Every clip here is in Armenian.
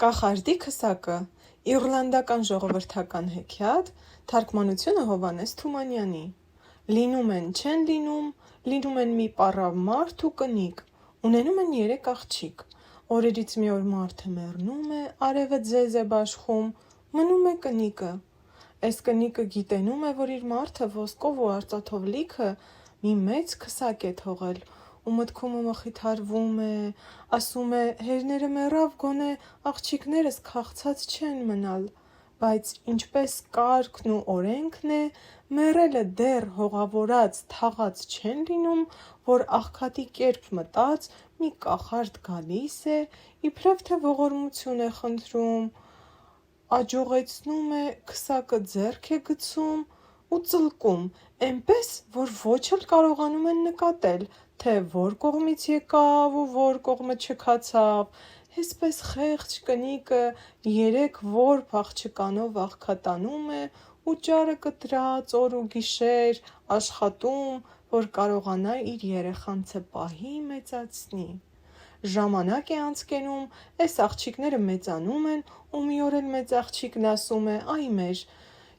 Կախարդի քսակը իռլանդական ժողովրդական հեքիաթ, թարգմանությունը Հովհաննես Թումանյանի։ Լինում են, չեն լինում, լինում են մի պառավ մարդ ու կնիկ, ունենում են 3 աղջիկ։ Օրերից մի օր մարդը մեռնում է, արևը ձեզ է բաշխում, մնում է կնիկը։ Էս կնիկը գիտենում է, որ իր մարդը ոսկով ու արծաթով լիքը մի մեծ քսակ է թողել, ու մտքում ու մխիթարվում է, ասում է հերները մեռավ, գոնե աղջիկներս քաղցած չեն մնալ, բայց ինչպես կարգն ու օրենքն է, մեռելը դեռ հողավորած, թաղած չեն լինում, որ աղքատի կերպ մտած մի կախարդ գալիս է, իբրև թե ողորմություն է խնդրում, աջողեցնում է, քսակը ձեռք է գցում ու ծլկում, էնպես, որ ոչ էլ կարողանում են նկատել, թե որ կողմից եկավ ու որ կողմը չքացավ, հեսպես խեղճ կնիկը 3 որբ աղջկանով աղքատանում է ու ճարը կտրած օր ու գիշեր աշխատում, որ կարողանա իր երեխանցը պահի, մեծացնի։ Ժամանակ է անց կենում, էս աղջիկները մեծանում են ու մի օր էլ մեծ աղջիկն ասում է, այ մեր,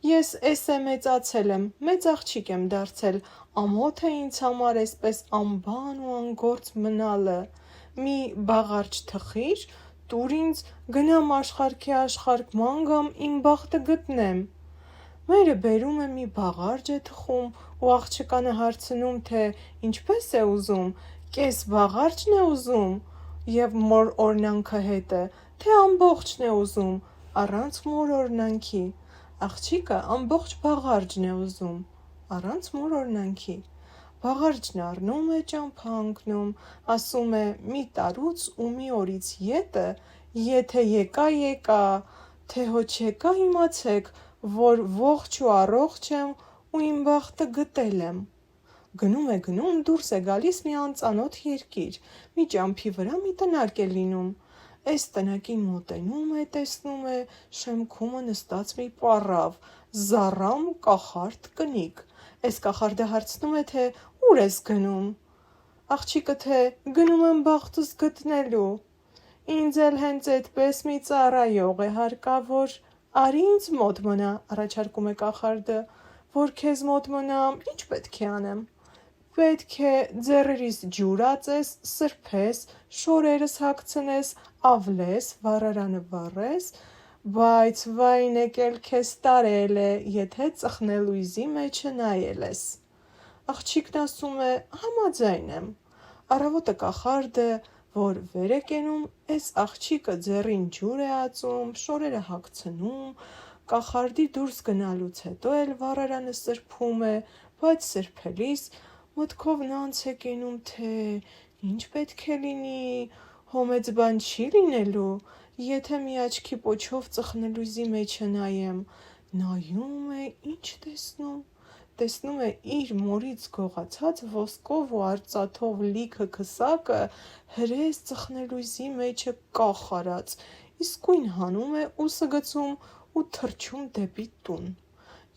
ես էս է մեծացել եմ, մեծ աղջիկ եմ դարձել, ամոթ է ինձ համար էսպես անբան ու անգործ մնալը, մի բաղարջ թխիր, տուր ինձ, գնամ աշխարհքի աշխարհ ման գամ իմ բախտը գտնեմ։ Մերը բերում է մի բաղարջ է թխում ու աղջկանը հարցնում, թե ինչպես է ուզում, կես բաղարջն է ուզում և մոր օրնանքը հետը, թե ամբողջն է ուզում, առանց մոր օրնանքի։ Աղջիկը ամբողջ բաղարջն է ուզում, առանց մոր օրնանքի։ Բաղարջն առնում է, ճամփա ընկնում, ասում է մի տարուց ու մի օրից ետը, եթե եկա, թե հո չեկա իմացեք, որ ողջ ու առողջ եմ ու իմ բախտը գտել եմ։ Գնում է գնում, դուրս է գալիս մի անծանոթ երկիր, մի ճամփի վրա մի տնակ է լինում։ Էս տնակին մոտենում է, տեսնում է, շեմքումը նստած մի պառավ, զառամ կախարդ կնիկ։ Էս կախարդը հարցնում է, թե ուր ես գնում։ Աղջիկը թե գնում եմ բախտս գտնելու։ Ինձ էլ հենց էդպես մի ծառայող է հարկավոր, արի ինձ մոտ մնա, առաջարկում է կախարդը, որ քեզ մոտ մնամ, ինչ պետք է անեմ։ Պետք է ձեռերիս ջուր ածես, սրբես, շորերս հագցնես, ավլես, վառարանը վառես, բայց վայն եկել քեզ տարել է, եթե ծխնելույզի մեջը նայել ես։ Աղջիկն ասում է, համաձայն եմ։ Առավոտը կախարդը, որ վեր է կենում, էս աղջիկը ձեռին ջուր է ածում, շորերը հագցնում, կախարդի դուրս գնալուց հետո էլ վառարանը սրբում է, բայց սրբելիս մտքով նանց է կենում, թե ինչ պետք է լինի, հո մեծ բան չի լինելու, եթե մի աչքի պոչով ծխնելույզի մեջը նայեմ, նայում է, ինչ տեսնում է իր մորից գողացած ոսկով ու արծաթով լիքը քսակը հրես ծխնելույզի մեջը կախ արած, իսկույն հանում է, ուսը գցում ու թռչում դեպի տուն։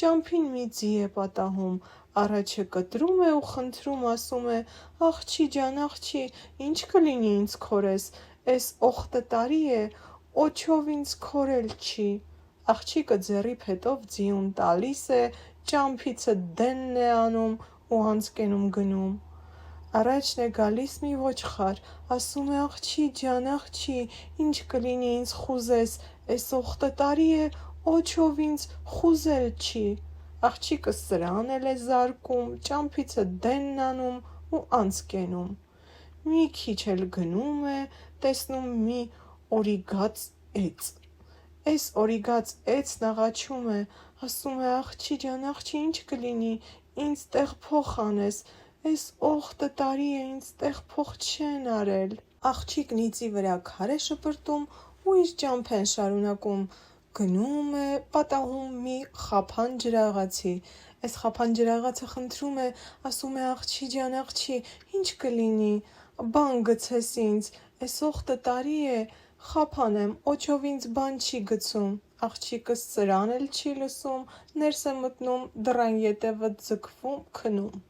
Ճամփին մի ձի է պատահում, առաջը կտրում է ու խնդրում, ասում է, աղջի ջան, աղջի, ինչ կլինի ինձ քորես, էս օխտը տարի է, օչով ինձ քորել չի։ Աղջիկը ձեռի փետով ձիուն տալիս է, ճամփիցը դենն է անում ու անցկենում գնում։ Առաջն է գալիս մի ոչխար, ասում է, աղջի ջան, աղջի, ինչ կլինի ինձ խուզես, էս օխտը տարի է, օչով ինձ խուզել չի։ Աղջիկը սրան էլ է զարկում, ճամփիցը դենն անում ու անցկենում։ Մի քիչ էլ գնում է, տեսնում մի օրիգաց էծ։ Էս օրիգաց էծն աղաչում է, ասում է, աղջի ջան, աղջի, ինչ կլինի, ինձ տեղ փող անես, էս օխտը տարի է, ինձ տեղ փող չեն արել։ Աղջիկն իծի վրա քար է շպրտում ու իր ճամփեն շարունակում, գնում է, պատահում մի խափան ջրաղացի։ Էս խափան ջրաղացը խնդրում է, ասում է, աղջի ջան, աղջի, ինչ կլինի, բան գցես ինձ, էս օխտը տարի է, խափան եմ, օչով ինձ բան չի գցում։ Աղջիկը սրան էլ չի լսում, ներս է մտնում, դռան ետևը ձգվում, քնում։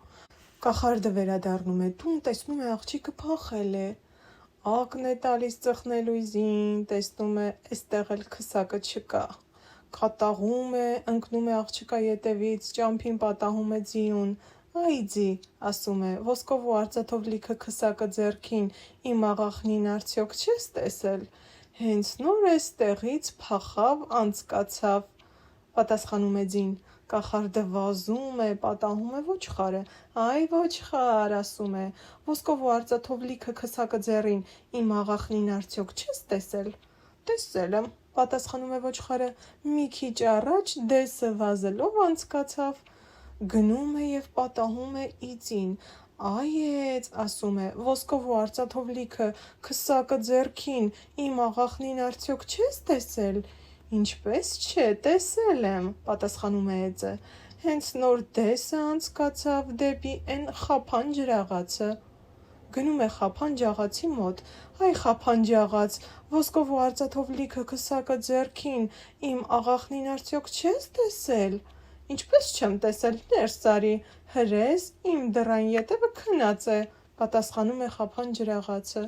Կախարդը վերադառնում է տուն, տեսնում է աղջիկը փախել է։ ակն է տալիս ծխնելույզին, տեսնում է, էստեղ էլ քսակը չկա։ Կատաղում է, ընկնում է աղջկա ետևից, ճամփին պատահում է ձիուն։ Այ ձի, ասում է, ոսկով ու արծաթով լիքը քսակը ձեռքին, իմ աղախնին արդյոք չես տեսել։ Հենց նոր էստեղից փախավ, անցկացավ, պատասխանում է ձին։ Կախարդը վազում է, պատահում է ոչխարը։ Այ ոչխար, ասում է, ոսկով ու արծաթով լիքը քսակը ձեռին, իմ աղախնին արդյոք չես տեսել։ Տեսել եմ, պատասխանում է ոչխարը, մի քիչ առաջ դեսը վազելով անցկացավ։ Գնում է և պատահում է իծին։ Այեց, ասում է, ոսկով ու արծաթով լիքը քսակը ձեռքին, իմ աղախնին արդյոք չես տեսել։ Ինչպես չէ, տեսել եմ, պատասխանում է էծը։ Հենց նոր դեսը անցկացավ դեպի էն խափան ջրաղացը։ Գնում է խափան ջաղացի մոտ։ Այ խափան ջաղաց, ոսկով ու արծաթով լիքը քսակը ձեռքին, իմ աղախնին արդյոք չես տեսել։ Ինչպես չեմ տեսել, ներս արի, հրես, իմ դռան ետևը քնած է, պատասխանում է խափան ջրաղացը։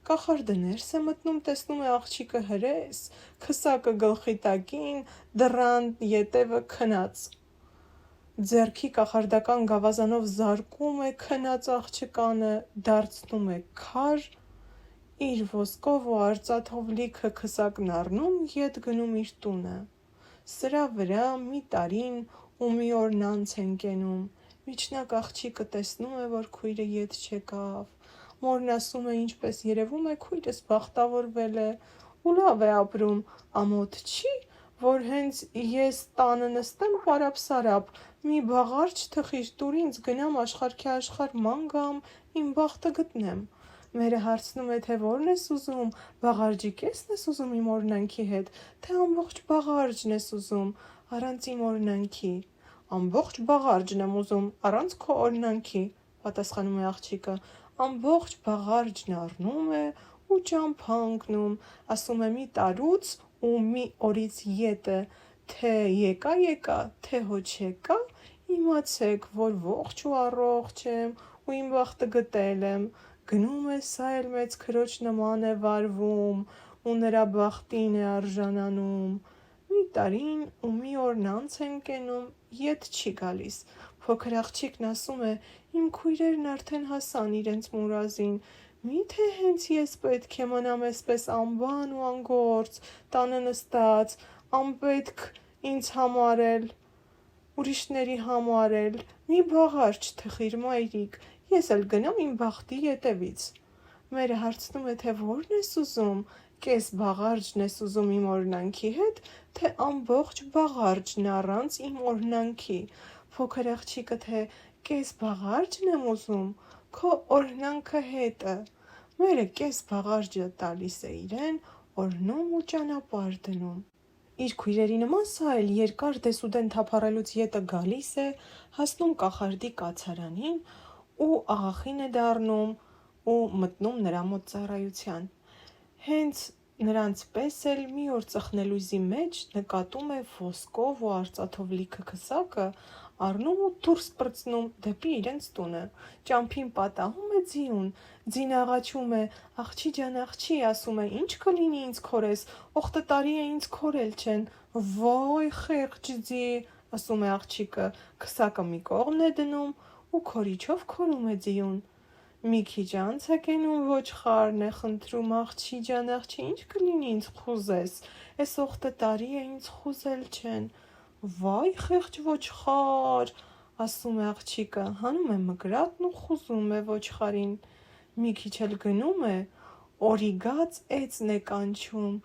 Կախարդը ներս է մտնում, տեսնում է աղջիկը հրես, քսակը գլխի տակին, դռան ետևը քնած։ Ձեռքի կախարդական գավազանով զարկում է քնած աղջկանը, դարձնում է քար, իր ոսկով ու արծաթով լիքը քսակն առնում, ետ գնում իր տունը։ Սրա վրա մի տարին ու մի օրն անց են կենում։ Միջնակ աղջիկը տեսնում է, որ քույրը ետ չեկավ։ Մորն ասում է, ինչպես երևում է, քույրս բախտավորվել է ու լավ է ապրում, ամոթ չի, որ հենց ես տանը նստեմ պարապ-սարապ, մի բաղարջ թխիր տուր ինձ, գնամ աշխարհքի աշխարհ ման գամ, իմ բախտը գտնեմ։ Մերը հարցնում է, թե որն ես ուզում, բաղարջի կեսն ես ուզում իմ օրնանքի հետ, թե ամբողջ բաղարջն ես ուզում, առանց իմ օրնանքի։ Ամբողջ բաղարջն եմ ուզում, առանց քո օրնանքի, պատասխանում է աղջիկը։ Ամբողջ բաղարջն առնում է ու ճամփա ընկնում, ասում է մի տարուց ու մի օրից ետը, թե եկա, թե հո չեկա, իմացեք, որ ողջ ու առողջ եմ ու իմ բախտը գտել եմ։ Գնում է, սա էլ մեծ քրոջ նման է վարվում ու նրա բախտին է արժանանում։ Մի տարին ու մի օրն անց են կենում, ետ չի գալիս։ Փոքր աղջիկն ասում է, իմ քույրերն արդեն հասան իրենց մուրազին, միթե հենց ես պետք է մնամ այսպես անբան ու անգործ, տանը նստած, անպետք ինձ համար էլ, ուրիշների համար էլ, մի բաղարջ թխիր մայրիկ, ես էլ գնամ իմ բախտի ետևից։ Մերը հարցնում է, թե որն ես ուզում, կես բաղարջն ես ուզում իմ օրնանքի հետ, թե ամբողջ բաղարջն առանց իմ օրնանքի։ Փոքր աղջիկը, թե կես բաղարջն եմ ուզում, քո օրհնանքը հետը։ Մերը կես բաղարջը տալիս է իրեն, օրհնում ու ճանապարհ դնում։ Իր քույրերի նման սա էլ երկար դեսուդեն թափառելուց ետը գալիս է, հասնում կախարդի կացարանին ու աղախին է դառնում ու մտնում նրա մոտ ծառայության։ Հենց նրանց պես էլ մի օր ծխնելույզի մեջ նկատում է ոսկով ու արծաթով լիքը քսակը առնում ու դուրս պրծնում դեպի իրենց տունը։ Ճամփին պատահում է ձիուն, ձին աղաչում է, աղջի ջան, աղջի, ասում է, ինչ կլինի ինձ քորես, օխտը տարի է ինձ քորել չեն։ Վայ խեղճ ձի, ասում է աղջիկը, քսակը մի կողմ է դնում ու քորիչով քորում է ձիուն։ Մի քիչ անց է կենում ոչխարն է խնդրում, աղջի ջան, աղջի, ինչ կլինի ինձ խուզես, էս օխտը տարի է ինձ խուզել չեն։ Վայ խեղճ ոչխար, ասում է աղջիկը, հանում է մկրատն ու խուզում է ոչխարին։ Մի քիչ էլ գնում է, օրիգած էծն է կանչում,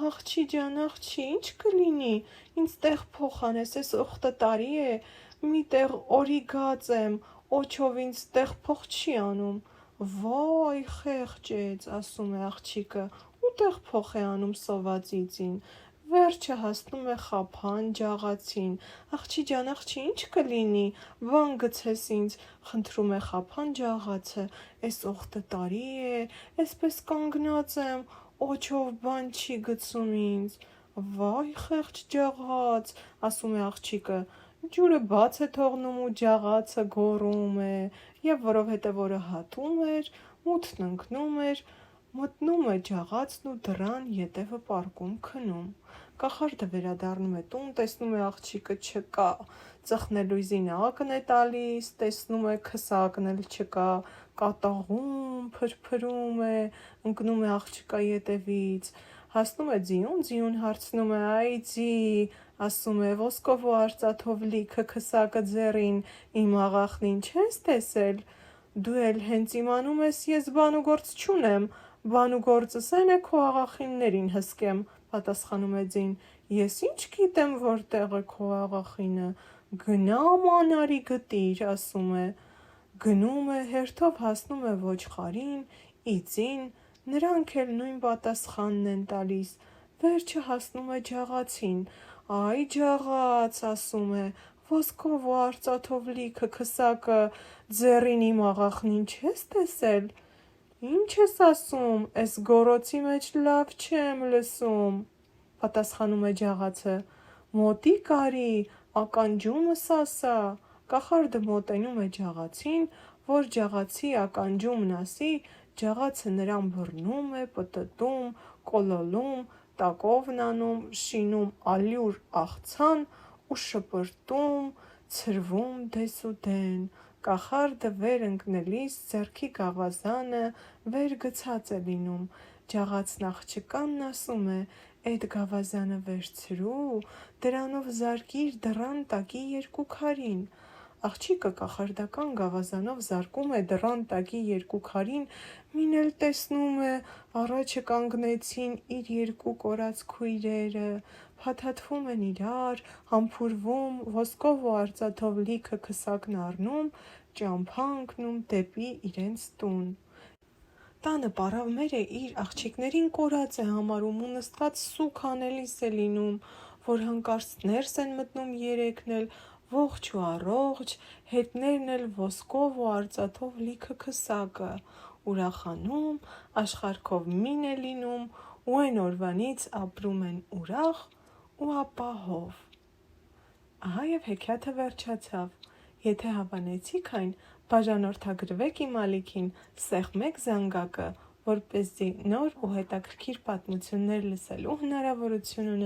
աղջի ջան, աղջի, ինչ կլինի, ինձ տեղ փոխ անես, էս օխտը տարի է, մի տեղ օրիգած եմ, օչով ինձ տեղ փոխ չի անում։ Վայ խեղճ էծ, ասում է աղջիկը, ու տեղ փոխ է անում սովածիցին։ Վերջը հասնում է խափան ջաղացին, աղջի ջան, աղջի, ինչ կլինի, բան գցես ինձ, խնդրում է խափան ջաղացը, էս օխտը տարի է, էսպես կանգնած եմ, օչով բան չի գցում ինձ։ Վայ խեղճ ջաղաց, ասում է աղջիկը, ջուրը բաց է թողնում ու ջաղացը գոռում է, եւ որովհետեւ օրը հատում էր, մութն ընկնում էր, Մտնում է ջաղացն ու դռան ետևը պառկում քնում։ Կախարդը վերադառնում է տուն, տեսնում է աղջիկը չկա, ծխնելույզին ակն է տալիս, տեսնում է քսակն էլ չկա, կատաղում, փրփրում է, ընկնում է աղջկա ետևից, հասնում է ձիուն հարցնում է, այ ձի, ասում է, ոսկով ու արծաթով լիքը քսակը ձեռին, իմ աղախնին չես տեսել, դու էլ հենց իմանում ես ես բան ու գործ չունեմ, բան ու գործս այն է քո աղախիններին հսկեմ, պատասխանում է ձին, ես ինչ գիտեմ որտեղ է քո աղախինը, գնա մանարի գտիր, ասում է, գնում է, հերթով հասնում է ոչխարին, իծին, նրանք էլ նույն պատասխանն են տալիս, վերջը հասնում է ջաղացին, այ ջաղաց, ասում է, ոսկով ու արծաթով լիքը քսակը ձեռին իմ աղախնին չես տեսել, ինչ ես ասում, էս գոռոցի մեջ լավ չեմ լսում, պատասխանում է ջաղացը, մոտիկ արի, ականջումս ասա, կախարդը մոտենում է ջաղացին, որ ջաղացի ականջումն ասի, ջաղացը նրան բռնում է, պտտում, կոլոլում, տակովն անում, շինում ալյուր աղցան ու շպրտում, ցրվում դեսուդեն, կախարդը վեր ընկնելիս ձեռքի գավազանը վեր գցած է լինում, ջաղացն աղջկանն ասում է, էդ գավազանը վերցրու, դրանով զարկիր դռան տակի երկու քարին, աղջիկը կախարդական գավազանով զարկում է դռան տակի երկու քարին, մին էլ տեսնում է, առաջը կանգնեցին իր երկու կորած քույրերը, փաթաթվում են իրար, համբուրվում, ոսկով ու արծաթով լիքը քսակն առնում, ճամփա ընկնում դեպի իրենց տուն։ Տանը պառավմերը իր աղջիկներին կորած է համարում ու նստված սուգ անելիս է լինում, որ հանկարծ ներս են մտնում երեքն էլ, ողջ ու առողջ, հետներն էլ ոսկով ու արծաթով լիքը քսակը, ուրախանում, աշխարհքով մին է լինում ու այն օրվանից ապրում են ուրախ ու ապահով։ Ահա և հեքիաթը վերջացավ։ Եթե հավանեցիք այն, բաժանորդագրվեք իմ ալիքին, սեղմեք զանգակը, որպեսզի նոր ու հետաքրքիր պատմություններ լսելու հնարավորություն ունենաք։